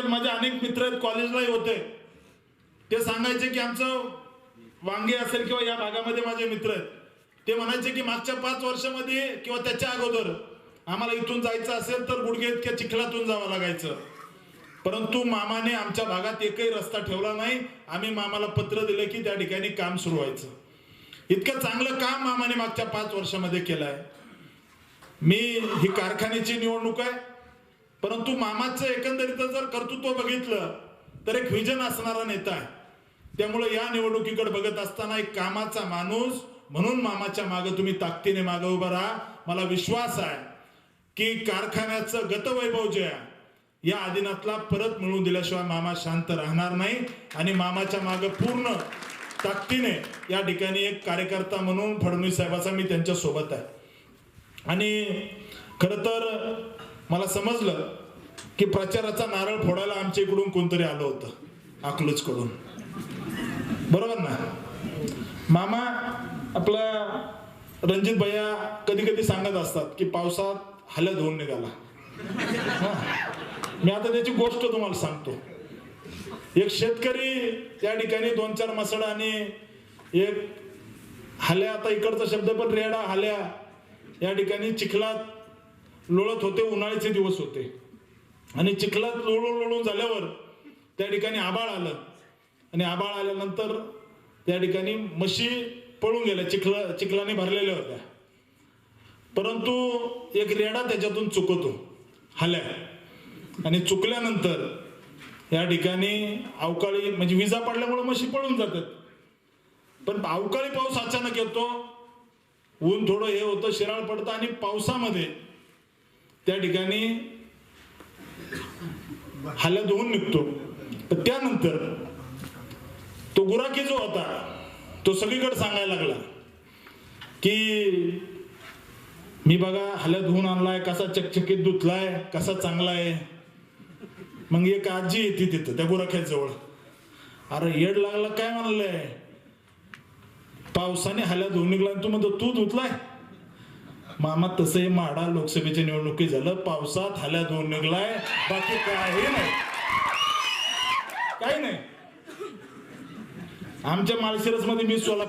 तालुक्यात माझे अनेक मित्र आहेत, कॉलेजलाही होते, ते सांगायचे की आमचं वांगे असेल किंवा या भागामध्ये माझे मित्र आहेत, ते म्हणायचे की मागच्या 5 वर्षामध्ये किंवा त्याच्या अगोदर आम्हाला इथून जायचं असेल तर गुडघे इतक्या चिखलातून जावं लागायचं, परंतु मामाने आमच्या भागात एकही रस्ता ठेवला नाही. आम्ही मामाला पत्र दिले की त्या ठिकाणी काम सुरू व्हायचं. इतकं चांगलं काम मामाने मागच्या 5 वर्षामध्ये केलं आहे. मी ही कारखान्याची निवडणूक आहे, परंतु मामाचं एकंदरीत जर कर्तृत्व बघितलं तर एक व्हिजन असणारा नेता आहे. त्यामुळे या निवडणुकीकडे बघत असताना एक कामाचा माणूस म्हणून मामाच्या मागे तुम्ही ताकदीने मागे उभा राहा. मला विश्वास आहे की कारखान्याचं गतवैभव जे आहे या आदिनाथला परत मिळवून दिल्याशिवाय मामा शांत राहणार नाही. आणि मामाच्या मागे पूर्ण ताकदीने या ठिकाणी एक कार्यकर्ता म्हणून फडणवीस साहेबाचा मी त्यांच्या सोबत आहे. आणि खरं तर मला समजलं की प्रचाराचा नारळ फोडायला आमच्या इकडून कोणतरी आलं होतं अकलूज कडून, बरोबर ना. मामा आपला रणजित भैया कधी कधी सांगत असतात की पावसात हलत होऊन निघाला. मी आता त्याची गोष्ट तुम्हाला सांगतो. एक शेतकरी त्या ठिकाणी 2-4 मसड आणि एक हाल्या, आता इकडचा शब्द पण रेडा हाल्या, या ठिकाणी चिखलात लोळत होते. उन्हाळ्याचे दिवस होते आणि चिखलात लोळून झाल्यावर त्या ठिकाणी आभाळ आलं आणि आभाळ आल्यानंतर त्या ठिकाणी म्हशी पळून गेल्या, चिखलाने भरलेल्या होत्या. परंतु एक रेडा त्याच्यातून चुकतो हाल्या, आणि चुकल्यानंतर या ठिकाणी अवकाळी म्हणजे विजा पडल्यामुळे म्हशी पळून जातात. पण अवकाळी पाऊस अचानक येतो, ऊन थोडं हे होतं, शिराळ पडतं आणि पावसामध्ये त्या ठिकाणी हाल्या धुवून निघतो. तर त्यानंतर तो गुराखी जो होता तो सगळीकडे सांगायला लागला की मी बघा हाल्या धुवून आणलाय, कसा चकचकीत धुतलाय, कसा चांगला आहे. मग एक आजी येते तिथं त्या गुराख्या जवळ, अरे येड लागला काय म्हणलंय, पावसाने हाल्या धुवून निघला तू म्हणतो तू धुतलाय. मामा तसंही माढा लोकसभेच्या निवडणुकीत झालं, पावसात हाल्या धुवून निघलाय, बाकी काही नाही, काही नाही. आमच्या माळशिरस मध्ये मी सोलापूर